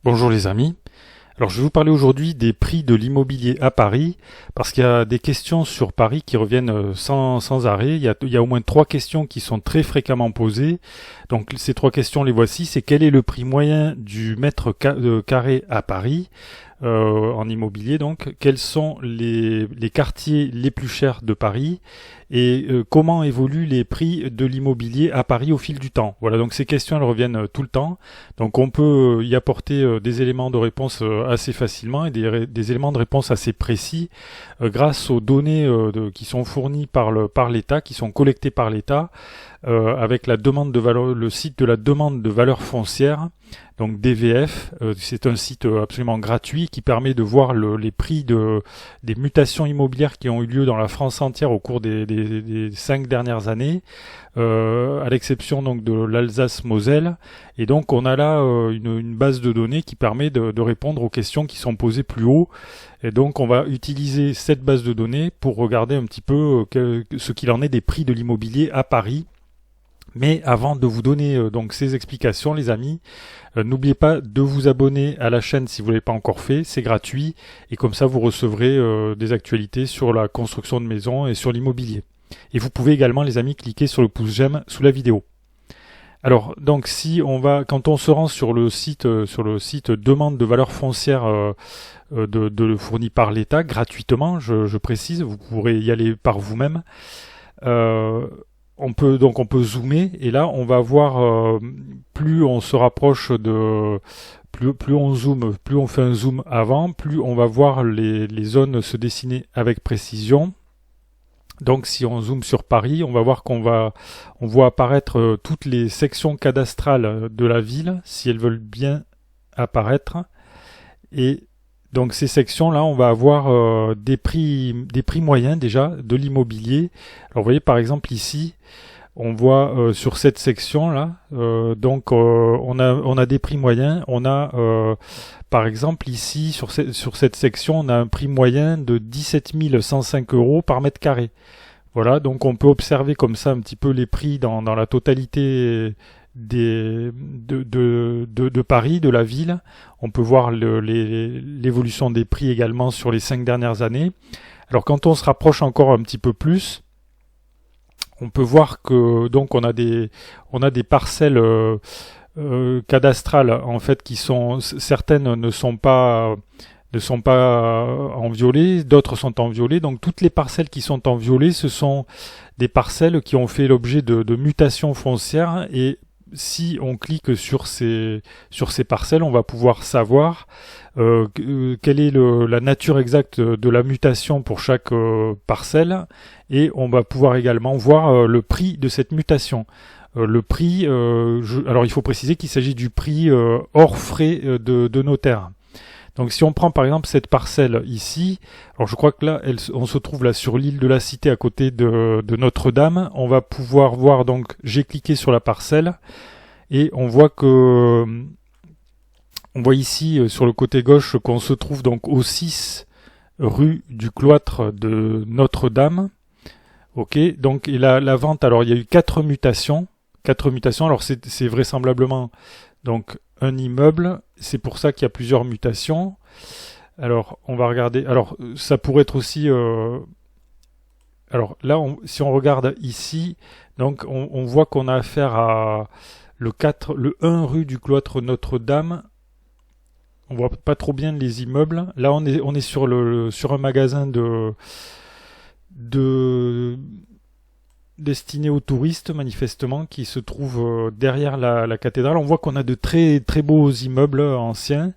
Bonjour les amis. Alors je vais vous parler aujourd'hui des prix de l'immobilier à Paris parce qu'il y a des questions sur Paris qui reviennent sans arrêt. Il y a au moins 3 questions qui sont très fréquemment posées. Donc ces 3 questions, les voici. C'est quel est le prix moyen du mètre carré à Paris en immobilier donc? Quels sont les quartiers les plus chers de Paris? Et comment évoluent les prix de l'immobilier à Paris au fil du temps? Voilà, donc ces questions elles reviennent tout le temps. Donc on peut y apporter des éléments de réponse assez facilement et des éléments de réponse assez précis grâce aux données qui sont fournies par l'État, qui sont collectées par l'État avec la demande de valeur, le site de la demande de valeur foncière, donc DVF. C'est un site absolument gratuit qui permet de voir les prix des mutations immobilières qui ont eu lieu dans la France entière au cours des 5 dernières années, à l'exception donc de l'Alsace-Moselle. Et donc on a là une base de données qui permet de répondre aux questions qui sont posées plus haut. Et donc on va utiliser cette base de données pour regarder un petit peu ce qu'il en est des prix de l'immobilier à Paris. Mais avant de vous donner donc ces explications, les amis, n'oubliez pas de vous abonner à la chaîne si vous ne l'avez pas encore fait, c'est gratuit, et comme ça vous recevrez des actualités sur la construction de maisons et sur l'immobilier. Et vous pouvez également, les amis, cliquer sur le pouce j'aime sous la vidéo. Alors donc quand on se rend sur le site demande de valeur foncière fourni par l'État gratuitement, je précise, vous pourrez y aller par vous-même. On peut zoomer et là on va voir plus on se rapproche plus on zoome, plus on fait un zoom avant, plus on va voir les zones se dessiner avec précision. Donc si on zoome sur Paris, on va voir on voit apparaître toutes les sections cadastrales de la ville si elles veulent bien apparaître. Et donc ces sections-là, on va avoir des prix moyens déjà de l'immobilier. Alors vous voyez par exemple ici, on voit sur cette section-là, on a des prix moyens. On a par exemple ici sur cette section, on a un prix moyen de 17 105 € par mètre carré. Voilà, donc on peut observer comme ça un petit peu les prix dans la totalité de Paris, de la ville. On peut voir l'évolution des prix également sur les 5 dernières années. Alors quand on se rapproche encore un petit peu plus, on peut voir que donc on a des parcelles cadastrales en fait qui sont certaines ne sont pas en violet, d'autres sont en violet. Donc toutes les parcelles qui sont en violet, ce sont des parcelles qui ont fait l'objet de mutations foncières, et si on clique sur ces parcelles, on va pouvoir savoir quelle est la nature exacte de la mutation pour chaque parcelle, et on va pouvoir également voir le prix de cette mutation. Le prix, alors il faut préciser qu'il s'agit du prix hors frais de notaire. Donc si on prend par exemple cette parcelle ici, alors je crois que là on se trouve là sur l'île de la Cité à côté de Notre-Dame. On va pouvoir voir, donc j'ai cliqué sur la parcelle et on voit ici sur le côté gauche qu'on se trouve donc au 6 rue du Cloître de Notre-Dame. Ok, donc et la vente, alors il y a eu 4 mutations. Alors c'est vraisemblablement donc un immeuble, c'est pour ça qu'il y a plusieurs mutations. Alors on va regarder, alors ça pourrait être aussi alors là si on regarde ici, donc on voit qu'on a affaire à le 1 rue du Cloître Notre-Dame. On voit pas trop bien les immeubles. Là on est sur un magasin destiné aux touristes manifestement, qui se trouve derrière la cathédrale. On voit qu'on a de très très beaux immeubles anciens,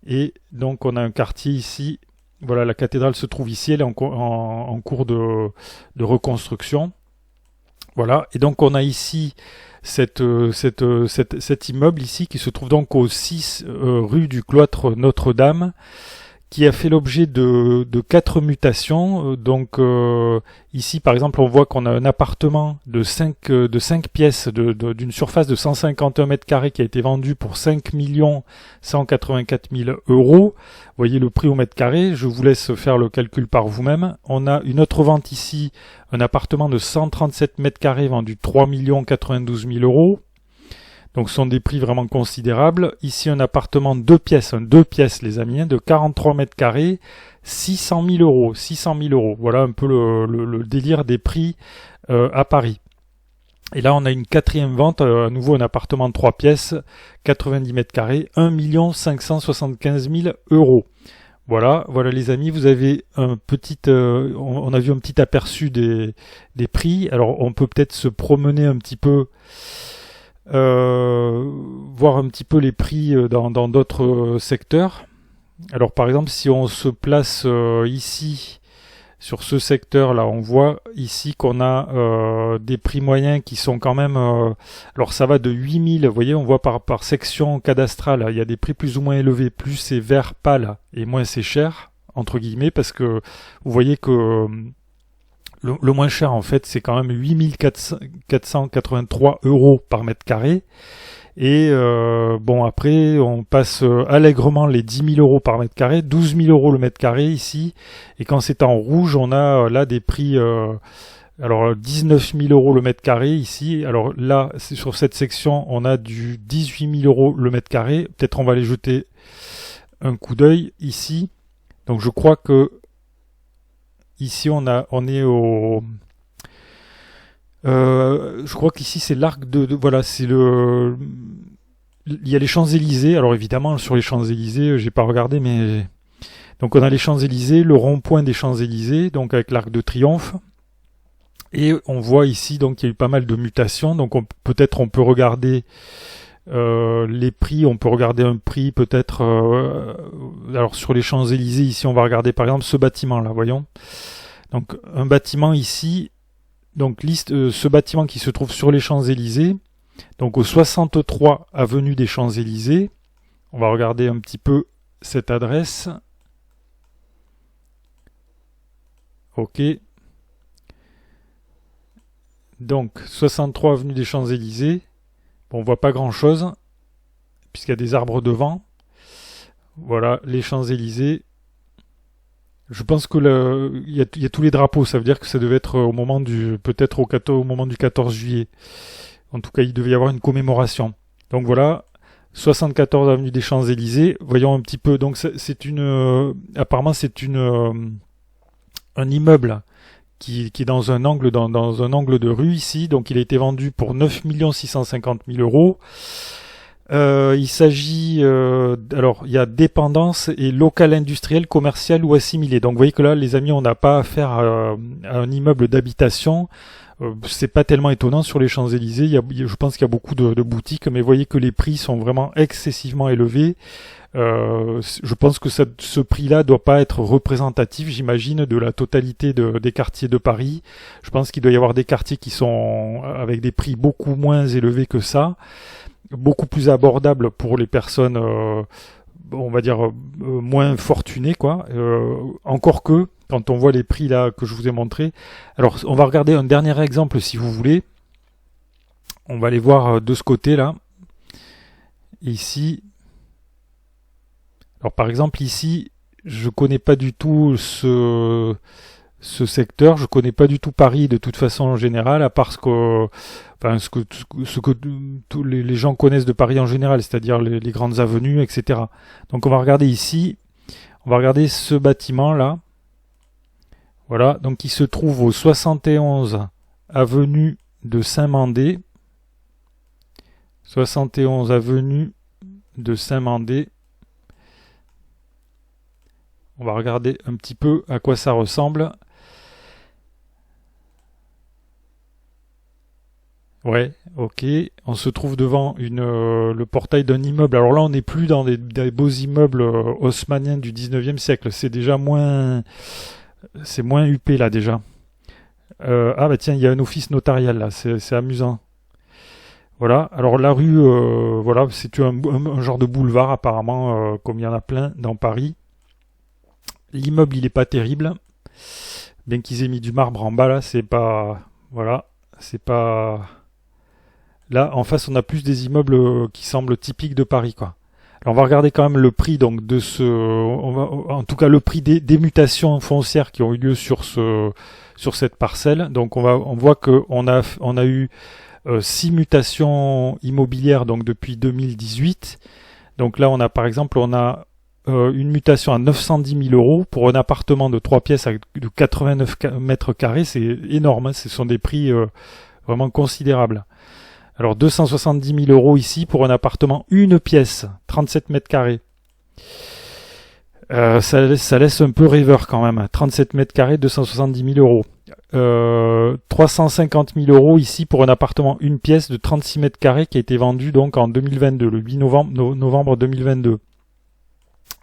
et donc on a un quartier ici. Voilà, la cathédrale se trouve ici, elle est en cours de reconstruction. Voilà, et donc on a ici cet immeuble ici qui se trouve donc au 6 rue du Cloître Notre-Dame, qui a fait l'objet de 4 mutations. Donc ici par exemple on voit qu'on a un appartement de 5 pièces d'une surface de 151 mètres carrés qui a été vendu pour 5 184 000 €. Vous voyez le prix au mètre carré, je vous laisse faire le calcul par vous-même. On a une autre vente ici, un appartement de 137 mètres carrés vendu 3 92 000 €. Donc ce sont des prix vraiment considérables. Ici un appartement 2 pièces les amis, de 43 mètres carrés, 600 000 euros. 600 000 euros. Voilà un peu le délire des prix à Paris. Et là, on a une quatrième vente, à nouveau un appartement de 3 pièces, 90 mètres carrés, 1 575 000 euros. Voilà les amis, vous avez un petit, on a vu un petit aperçu des prix. Alors on peut peut-être se promener un petit peu, voir un petit peu les prix dans d'autres secteurs. Alors par exemple, si on se place ici, sur ce secteur-là, on voit ici qu'on a des prix moyens qui sont quand même... alors ça va de 8000, vous voyez, on voit par section cadastrale, il y a des prix plus ou moins élevés, plus c'est vert pâle et moins c'est cher, entre guillemets, parce que vous voyez que le moins cher en fait c'est quand même 8483 euros par mètre carré. Et bon, après on passe allègrement les 10 000 euros par mètre carré, 12 000 euros le mètre carré ici, et quand c'est en rouge on a là des prix, alors 19 000 euros le mètre carré ici. Alors là c'est sur cette section on a du 18 000 euros le mètre carré, peut-être on va aller jeter un coup d'œil ici. Donc je crois que ici on est au... je crois qu'ici c'est l'arc voilà, c'est il y a les Champs-Élysées. Alors évidemment sur les Champs-Élysées, j'ai pas regardé, mais donc on a les Champs-Élysées, le rond-point des Champs-Élysées, donc avec l'arc de Triomphe. Et on voit ici donc il y a eu pas mal de mutations. Donc peut-être on peut regarder les prix. On peut regarder un prix peut-être. Alors sur les Champs-Élysées ici, on va regarder par exemple ce bâtiment là, voyons. Donc un bâtiment ici. Donc ce bâtiment qui se trouve sur les Champs-Élysées, donc au 63 avenue des Champs-Élysées. On va regarder un petit peu cette adresse. Ok. Donc 63 avenue des Champs-Élysées. Bon, on voit pas grand-chose puisqu'il y a des arbres devant. Voilà les Champs-Élysées. Je pense que il y a tous les drapeaux, ça veut dire que ça devait être au moment peut-être au moment du 14 juillet. En tout cas, il devait y avoir une commémoration. Donc voilà, 74 avenue des Champs-Élysées. Voyons un petit peu. Donc apparemment c'est un immeuble qui est dans un angle dans un angle de rue ici. Donc il a été vendu pour 9 650 000 euros. Il s'agit, alors il y a dépendance et local industriel, commercial ou assimilé. Donc vous voyez que là, les amis, on n'a pas affaire à un immeuble d'habitation. C'est pas tellement étonnant sur les Champs-Élysées. Je pense qu'il y a beaucoup de boutiques, mais vous voyez que les prix sont vraiment excessivement élevés. Je pense que ce prix-là doit pas être représentatif, j'imagine, de la totalité des quartiers de Paris. Je pense qu'il doit y avoir des quartiers qui sont avec des prix beaucoup moins élevés que ça, beaucoup plus abordables pour les personnes, on va dire, moins fortunées, quoi. Encore que, quand on voit les prix là que je vous ai montrés. Alors, on va regarder un dernier exemple si vous voulez. On va aller voir de ce côté-là. Ici. Alors par exemple ici, je connais pas du tout ce secteur, je connais pas du tout Paris de toute façon en général, à part ce que tous les gens connaissent de Paris en général, c'est-à-dire les grandes avenues, etc. Donc on va regarder ici, on va regarder ce bâtiment là. Voilà, donc il se trouve au 71 avenue de Saint-Mandé. 71 avenue de Saint-Mandé. On va regarder un petit peu à quoi ça ressemble. Ouais, ok. On se trouve devant le portail d'un immeuble. Alors là, on n'est plus dans des beaux immeubles haussmanniens du 19e siècle. C'est déjà c'est moins huppé là déjà. Ah bah tiens, il y a un office notarial là. C'est amusant. Voilà. Alors la rue, voilà, c'est un genre de boulevard apparemment, comme il y en a plein dans Paris. L'immeuble, il est pas terrible. Bien qu'ils aient mis du marbre en bas, là, c'est pas... Voilà, c'est pas... Là, en face, on a plus des immeubles qui semblent typiques de Paris, quoi. Alors, on va regarder quand même le prix, donc, en tout cas, le prix des mutations foncières qui ont eu lieu sur cette parcelle. Donc, on voit qu'on a eu 6 mutations immobilières donc depuis 2018. Donc là, par exemple, une mutation à 910 000 euros pour un appartement de 3 pièces de 89 mètres carrés. C'est énorme, hein, ce sont des prix vraiment considérables. Alors 270 000 euros ici pour un appartement une pièce, 37 mètres carrés. Ça laisse un peu rêveur quand même. 37 mètres carrés, 270 000 euros. 350 000 euros ici pour un appartement une pièce de 36 mètres carrés qui a été vendu donc en 2022, le 8 novembre 2022.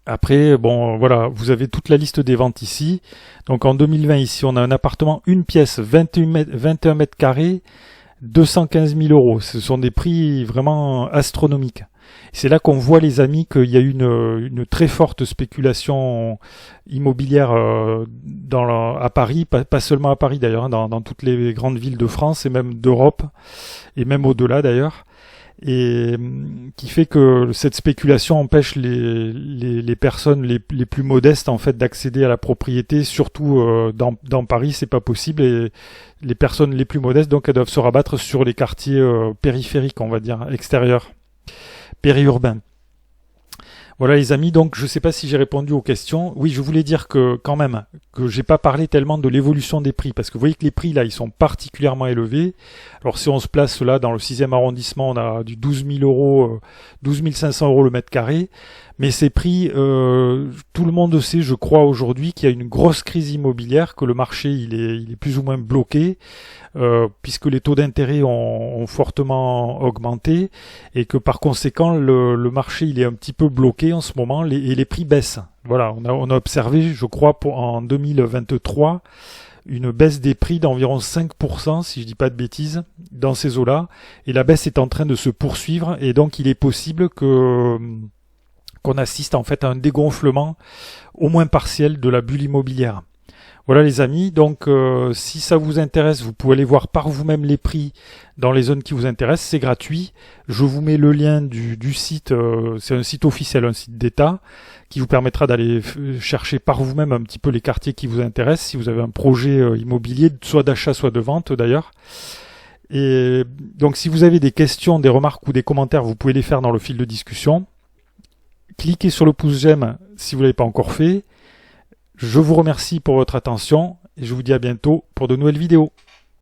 Après, bon, voilà, vous avez toute la liste des ventes ici. Donc en 2020, ici, on a un appartement une pièce, 21 mètres carrés, 215 000 euros. Ce sont des prix vraiment astronomiques. C'est là qu'on voit, les amis, qu'il y a une très forte spéculation immobilière à Paris, pas seulement à Paris d'ailleurs, hein, dans toutes les grandes villes de France et même d'Europe, et même au-delà d'ailleurs, et qui fait que cette spéculation empêche les personnes les plus modestes en fait d'accéder à la propriété, surtout dans Paris, c'est pas possible, et les personnes les plus modestes donc elles doivent se rabattre sur les quartiers périphériques, on va dire, extérieurs, périurbains. Voilà les amis, donc je ne sais pas si j'ai répondu aux questions. Oui, je voulais dire que quand même, que j'ai pas parlé tellement de l'évolution des prix, parce que vous voyez que les prix là, ils sont particulièrement élevés. Alors si on se place là dans le 6e arrondissement, on a du 12 000 euros, 12 500 euros le mètre carré. Mais ces prix, tout le monde sait, je crois aujourd'hui, qu'il y a une grosse crise immobilière, que le marché il est plus ou moins bloqué, puisque les taux d'intérêt ont fortement augmenté, et que par conséquent le marché il est un petit peu bloqué en ce moment, et les prix baissent. Voilà, on a observé, je crois, en 2023, une baisse des prix d'environ 5%, si je dis pas de bêtises, dans ces eaux-là, et la baisse est en train de se poursuivre, et donc il est possible qu'on assiste en fait à un dégonflement au moins partiel de la bulle immobilière. Voilà les amis, donc si ça vous intéresse, vous pouvez aller voir par vous-même les prix dans les zones qui vous intéressent, c'est gratuit. Je vous mets le lien du site, c'est un site officiel, un site d'État, qui vous permettra d'aller chercher par vous-même un petit peu les quartiers qui vous intéressent, si vous avez un projet immobilier, soit d'achat, soit de vente d'ailleurs. Et donc si vous avez des questions, des remarques ou des commentaires, vous pouvez les faire dans le fil de discussion. Cliquez sur le pouce j'aime si vous ne l'avez pas encore fait. Je vous remercie pour votre attention et je vous dis à bientôt pour de nouvelles vidéos.